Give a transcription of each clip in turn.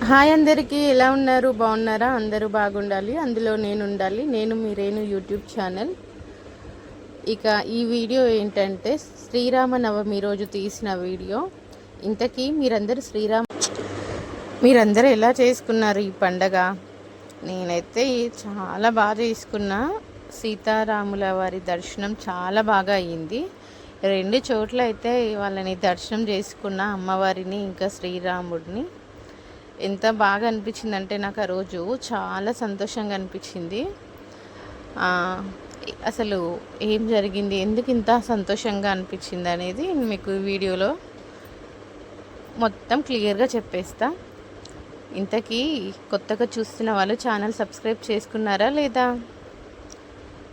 Hi అందరికీ, ఎలా ఉన్నారు? బాగున్నారా? అందరూ బాగుండాలి, అందులో నేను ఉండాలి. నేను మీ రేణు యూట్యూబ్ ఛానల్. ఇక ఈ వీడియో ఏంటంటే శ్రీరామనవమి రోజు తీసిన వీడియో. ఇంతకీ మీరందరూ ఎలా చేసుకున్నారు ఈ పండగ? నేనైతే చాలా బాగా చేసుకున్నా. సీతారాముల వారి దర్శనం చాలా బాగా అయ్యింది. 2 చోట్ల అయితే వాళ్ళని దర్శనం చేసుకున్న, అమ్మవారిని ఇంకా శ్రీరాముడిని. ఎంత బాగా అనిపించిందంటే నాకు ఆ రోజు చాలా సంతోషంగా అనిపించింది. అసలు ఏం జరిగింది, ఎందుకు ఇంత సంతోషంగా అనిపించింది అనేది మీకు ఈ వీడియోలో మొత్తం క్లియర్గా చెప్పేస్తా. ఇంతకీ కొత్తగా చూస్తున్న వాళ్ళు ఛానల్ సబ్స్క్రైబ్ చేసుకున్నారా లేదా?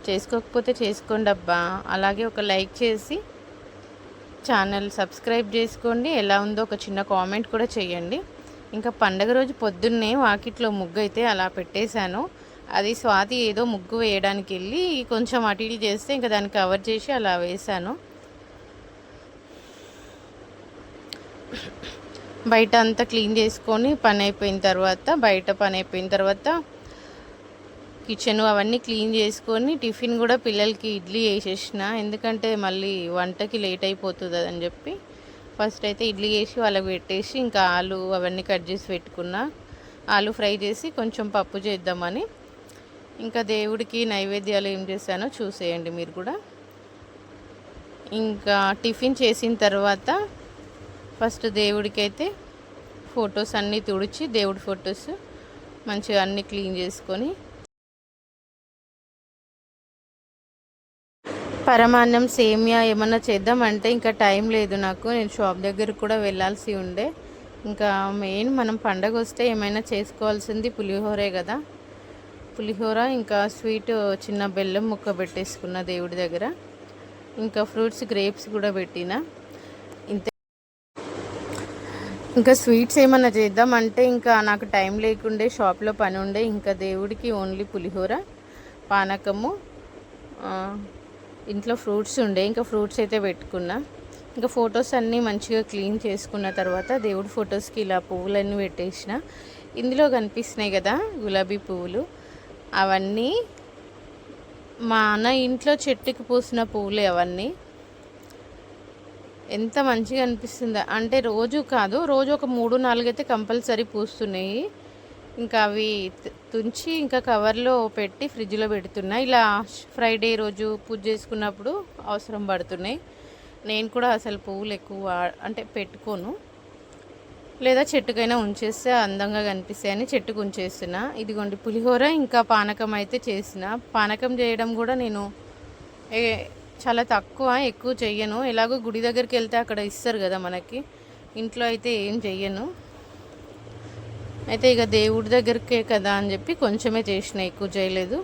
చేసుకోకపోతే చేసుకోండి అబ్బా. అలాగే ఒక లైక్ చేసి ఛానల్ సబ్స్క్రైబ్ చేసుకోండి. ఎలా ఉందో ఒక చిన్న కామెంట్ కూడా చేయండి. ఇంకా పండగ రోజు పొద్దున్నే వాకిట్లో ముగ్గు అయితే అలా పెట్టేశాను. అది స్వాతి ఏదో ముగ్గు వేయడానికి వెళ్ళి కొంచెం అటు ఇటు చేస్తే ఇంకా దాన్ని కవర్ చేసి అలా వేశాను. బయట అంతా క్లీన్ చేసుకొని బయట పని అయిపోయిన తర్వాత కిచెన్ అవన్నీ క్లీన్ చేసుకొని టిఫిన్ కూడా పిల్లలకి ఇడ్లీ వేసేసిన. ఎందుకంటే మళ్ళీ వంటకి లేట్ అయిపోతుంది అని చెప్పి ఫస్ట్ అయితే ఇడ్లీ వేసి వాళ్ళకి పెట్టేసి ఇంకా ఆలు అవన్నీ కట్ చేసి పెట్టుకున్నా. ఆలు ఫ్రై చేసి కొంచెం పప్పు చేద్దామని. ఇంకా దేవుడికి నైవేద్యాలు ఏం చేశానో చూసేయండి మీరు కూడా. ఇంకా టిఫిన్ చేసిన తర్వాత ఫస్ట్ దేవుడికి అయితే ఫొటోస్ అన్నీ తుడిచి, దేవుడి ఫొటోస్ మంచిగా అన్నీ క్లీన్ చేసుకొని పరమాన్నం సేమియా ఏమన్నా చేద్దామంటే ఇంకా టైం లేదు నాకు. నేను షాప్ దగ్గర కూడా వెళ్ళాల్సి ఉండే. ఇంకా మెయిన్ మనం పండగ వస్తే ఏమైనా చేసుకోవాల్సింది పులిహోరే కదా. పులిహోర ఇంకా స్వీట్ చిన్న బెల్లం ముక్క పెట్టేసుకున్న దేవుడి దగ్గర. ఇంకా ఫ్రూట్స్ గ్రేప్స్ కూడా పెట్టిన. ఇంతే. ఇంకా స్వీట్స్ ఏమన్నా చేద్దామంటే ఇంకా నాకు టైం లేకుండే, షాప్లో పని ఉండే. ఇంకా దేవుడికి ఓన్లీ పులిహోర, పానకము, ఇంట్లో ఫ్రూట్స్ ఉండే. ఇంకా ఫ్రూట్స్ అయితే పెట్టుకున్నా. ఇంకా ఫొటోస్ అన్నీ మంచిగా క్లీన్ చేసుకున్న తర్వాత దేవుడి ఫొటోస్కి ఇలా పువ్వులన్నీ పెట్టేసిన. ఇందులో కనిపిస్తున్నాయి కదా గులాబీ పువ్వులు, అవన్నీ మా అన్న ఇంట్లో చెట్టుకి పూసిన పువ్వులే అవన్నీ. ఎంత మంచిగా అనిపిస్తుందో అంటే రోజు కాదు, రోజు ఒక 3-4 అయితే కంపల్సరీ పూస్తున్నాయి. ఇంకా అవి తుంచి ఇంకా కవర్లో పెట్టి ఫ్రిడ్జ్లో పెడుతున్నా. ఇలా ఫ్రైడే రోజు పూజ చేసుకున్నప్పుడు అవసరం పడుతున్నాయి. నేను కూడా అసలు పువ్వులు ఎక్కువ అంటే పెట్టుకోను, లేదా చెట్టుకైనా ఉంచేస్తే అందంగా కనిపిస్తాయని చెట్టుకు ఉంచేస్తున్నా. ఇదిగోండి పులిహోర ఇంకా పానకం అయితే చేసిన. పానకం చేయడం కూడా నేను చాలా తక్కువ, ఎక్కువ చెయ్యను. ఎలాగో గుడి దగ్గరికి వెళ్తే అక్కడ ఇస్తారు కదా మనకి, ఇంట్లో అయితే ఏం చెయ్యను. అయితే ఇక దేవుడి దగ్గరికే కదా అని చెప్పి కొంచెమే చేసిన, ఎక్కువ చేయలేదు.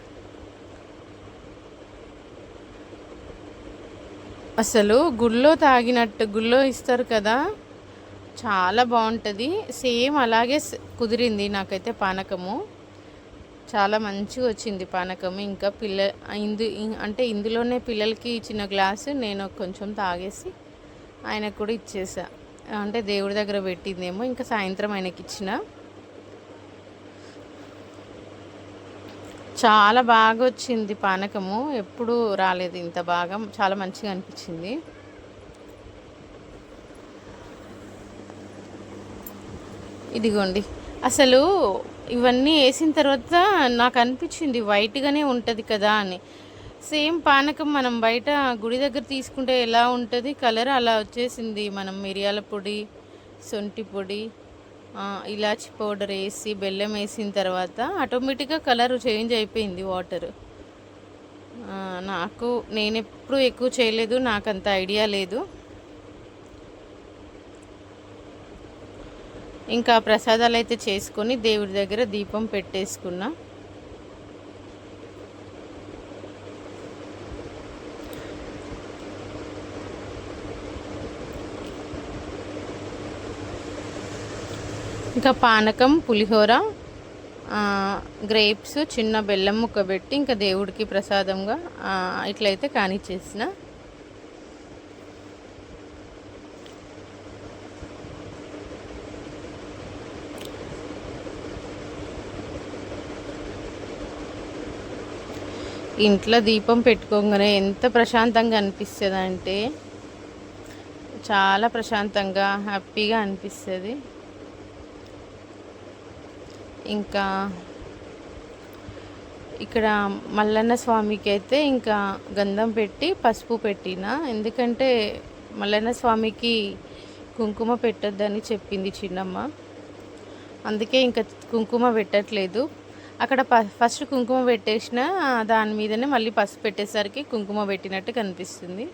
అసలు గుళ్ళో తాగినట్టు, గుళ్ళో ఇస్తారు కదా, చాలా బాగుంటుంది. సేమ్ అలాగే కుదిరింది నాకైతే పానకము. చాలా మంచిగా వచ్చింది పానకము. ఇంకా అంటే ఇందులోనే పిల్లలకి ఇచ్చిన గ్లాసు నేను కొంచెం తాగేసి ఆయనకు కూడా ఇచ్చేసా. అంటే దేవుడి దగ్గర పెట్టిందేమో, ఇంకా సాయంత్రం ఆయనకి ఇచ్చిన. చాలా బాగా వచ్చింది పానకము, ఎప్పుడు రాలేదు ఇంత బాగా. చాలా మంచిగా అనిపించింది. ఇదిగోండి, అసలు ఇవన్నీ వేసిన తర్వాత నాకు అనిపించింది వైట్గానే ఉంటుంది కదా అని. సేమ్ పానకం మనం బయట గుడి దగ్గర తీసుకుంటే ఎలా ఉంటుంది కలర్, అలా వచ్చేసింది. మనం మిరియాల పొడి, శొంఠి పొడి, ఇలాచి పౌడర్ వేసి బెల్లం వేసిన తర్వాత ఆటోమేటిక్గా కలర్ చేంజ్ అయిపోయింది వాటర్. నేను ఎప్పుడు ఎక్కువ చేయలేదు, నాకు అంత ఐడియా లేదు. ఇంకా ప్రసాదాలు అయితే చేసుకొని దేవుడి దగ్గర దీపం పెట్టేసుకున్నా. ఇంకా పానకం, పులిహోర, గ్రేప్స్, చిన్న బెల్లం ముక్క పెట్టి ఇంకా దేవుడికి ప్రసాదంగా ఇట్లయితే కానిచ్చేసిన. ఇంట్లో దీపం పెట్టుకోగానే ఎంత ప్రశాంతంగా అనిపిస్తుంది అంటే చాలా ప్రశాంతంగా హ్యాపీగా అనిపిస్తుంది. ఇంకా ఇక్కడ మల్లన్న స్వామికి అయితే ఇంకా గంధం పెట్టి పసుపు పెట్టిన, ఎందుకంటే మల్లన్న స్వామికి కుంకుమ పెట్టొద్దని చెప్పింది చిన్నమ్మ. అందుకే ఇంకా కుంకుమ పెట్టట్లేదు. అక్కడ ఫస్ట్ కుంకుమ పెట్టేసిన దాని మీదనే మళ్ళీ పసుపు పెట్టేసరికి కుంకుమ పెట్టినట్టు కనిపిస్తుంది.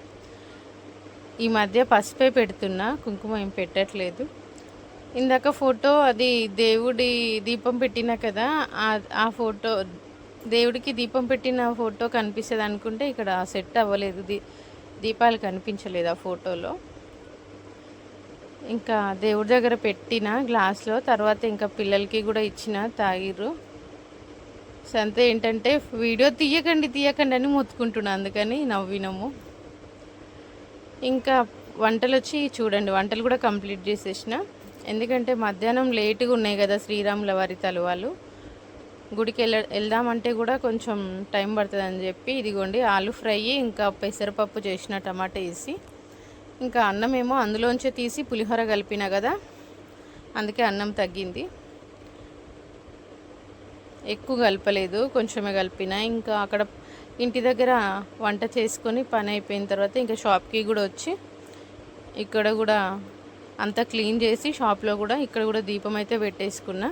ఈ మధ్య పసుపే పెడుతున్నా, కుంకుమ ఏం పెట్టట్లేదు. ఇందాక ఫోటో అది దేవుడి దీపం పెట్టినా కదా, ఆ ఫోటో దేవుడికి దీపం పెట్టిన ఫోటో కనిపిస్తుంది అనుకుంటే ఇక్కడ సెట్ అవ్వలేదు, దీపాలు కనిపించలేదు ఆ ఫోటోలో. ఇంకా దేవుడి దగ్గర పెట్టిన గ్లాస్లో, తర్వాత ఇంకా పిల్లలకి కూడా ఇచ్చిన, తాగిర్రు. సంతే ఏంటంటే వీడియో తీయకండి అని మొత్తుకుంటున్నా, అందుకని నవ్వినాము. ఇంకా వంటలు వచ్చి చూడండి, వంటలు కూడా కంప్లీట్ చేసేసిన. ఎందుకంటే మధ్యాహ్నం లేటుగా ఉన్నాయి కదా శ్రీరాముల వారి తలువాలు, గుడికి వెళ్దామంటే కూడా కొంచెం టైం పడుతుంది అని చెప్పి ఇదిగోండి ఆలు ఫ్రై, ఇంకా పెసరపప్పు చేసిన టమాటా వేసి, ఇంకా అన్నం ఏమో అందులోంచే తీసి పులిహోర కలిపిన కదా, అందుకే అన్నం తగ్గింది. ఎక్కువ కలపలేదు, కొంచెమే కలిపిన. ఇంకా అక్కడ ఇంటి దగ్గర వంట చేసుకొని పని అయిపోయిన తర్వాత ఇంకా షాప్కి కూడా వచ్చి ఇక్కడ కూడా అంతా క్లీన్ చేసి షాప్లో కూడా ఇక్కడ కూడా దీపం అయితే పెట్టేసుకున్నా.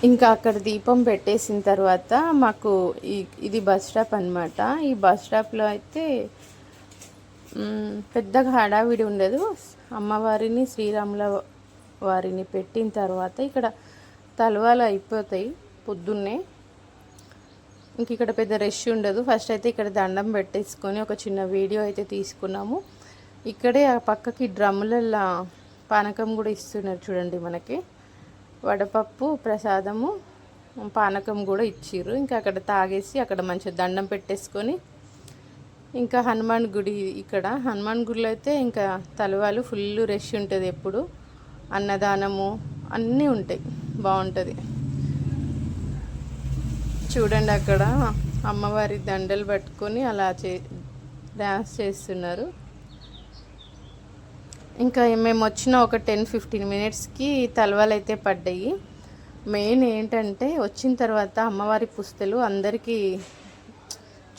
ఇంకా అక్కడ దీపం పెట్టేసిన తర్వాత మాకు ఇది బస్ స్టాప్ అనమాట. ఈ బస్ స్టాప్లో అయితే పెద్దగా హడావిడి ఉండదు. అమ్మవారిని శ్రీరాముల వారిని పెట్టిన తర్వాత ఇక్కడ తలవాలు అయిపోతాయి పొద్దున్నే. ఇంక ఇక్కడ పెద్ద రష్ ఉండదు. ఫస్ట్ అయితే ఇక్కడ దండం పెట్టేసుకొని ఒక చిన్న వీడియో అయితే తీసుకున్నాము. ఇక్కడే ఆ పక్కకి డ్రమ్ములలో పానకం కూడా ఇస్తున్నారు చూడండి, మనకి వడపప్పు ప్రసాదము పానకం కూడా ఇచ్చిర్రు. ఇంకా అక్కడ తాగేసి అక్కడ మంచిగా దండం పెట్టేసుకొని ఇంకా హనుమాన్ గుడి, ఇక్కడ హనుమాన్ గుడిలో అయితే ఇంకా తలవాలు ఫుల్ రష్ ఉంటుంది ఎప్పుడు, అన్నదానము అన్నీ ఉంటాయి, బాగుంటుంది. చూడండి అక్కడ అమ్మవారి దండలు పట్టుకొని అలా డ్యాన్స్ చేస్తున్నారు. ఇంకా మేము వచ్చిన ఒక 10-15 మినిట్స్కి తలవాలు అయితే పడ్డాయి. మెయిన్ ఏంటంటే వచ్చిన తర్వాత అమ్మవారి పుస్తలు అందరికీ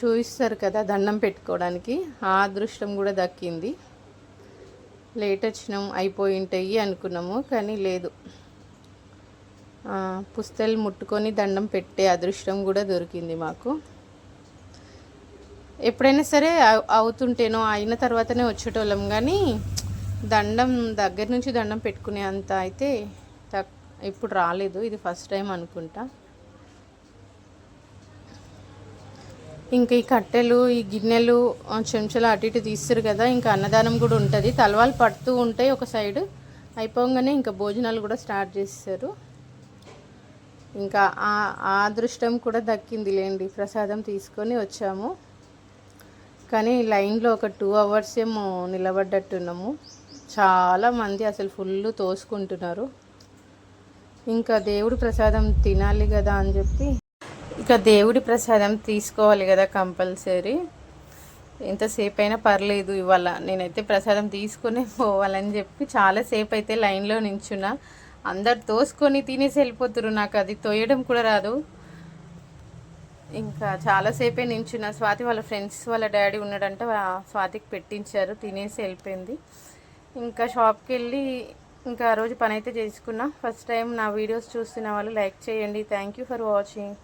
చూపిస్తారు కదా దండం పెట్టుకోవడానికి, ఆ అదృష్టం కూడా దక్కింది. లేట్ వచ్చినాం, అయిపోయి ఉంటాయి అనుకున్నాము, కానీ లేదు, పుస్తలు ముట్టుకొని దండం పెట్టే అదృష్టం కూడా దొరికింది మాకు. ఎప్పుడైనా సరే అవుతుంటేనో అయిన తర్వాతనే వచ్చేటోళ్ళం, కానీ దండం దగ్గర నుంచి దండం పెట్టుకునే అంత అయితే ఇప్పుడు రాలేదు. ఇది ఫస్ట్ టైం అనుకుంటా. ఇంకా ఈ కట్టెలు, ఈ గిన్నెలు, చెంచాలు అటు ఇటు తీస్తారు కదా, ఇంకా అన్నదానం కూడా ఉంటుంది. తలవాలు పడుతూ ఉంటాయి ఒక సైడ్, అయిపోగానే ఇంకా భోజనాలు కూడా స్టార్ట్ చేస్తారు. ఇంకా ఆ అదృష్టం కూడా దక్కింది లేండి, ప్రసాదం తీసుకొని వచ్చాము. కానీ లైన్లో ఒక 2 hours ఏమో నిలబడ్డట్టున్నాము. చాలామంది అసలు ఫుల్ తోసుకుంటున్నారు. ఇంకా దేవుడి ప్రసాదం తినాలి కదా అని చెప్పి, ఇక దేవుడి ప్రసాదం తీసుకోవాలి కదా కంపల్సరీ, ఎంతసేపు అయినా పర్లేదు ఇవాళ నేనైతే ప్రసాదం తీసుకునే పోవాలని చెప్పి చాలాసేపు అయితే లైన్లో నించున్నా. అందరు తోసుకొని తినేసి వెళ్ళిపోతున్నారు, నాకు అది తోయడం కూడా రాదు. ఇంకా చాలాసేపే నించున్నా. స్వాతి వాళ్ళ ఫ్రెండ్స్ వాళ్ళ డాడీ ఉన్నాడంటే స్వాతికి పెట్టించారు, తినేసి వెళ్ళిపోయింది. ఇంకా షాప్కి వెళ్ళి ఇంకా ఆ రోజు పని అయితే చేసుకున్నా. ఫస్ట్ టైం నా వీడియోస్ చూస్తున్న వాళ్ళు లైక్ చేయండి. Thank you for watching.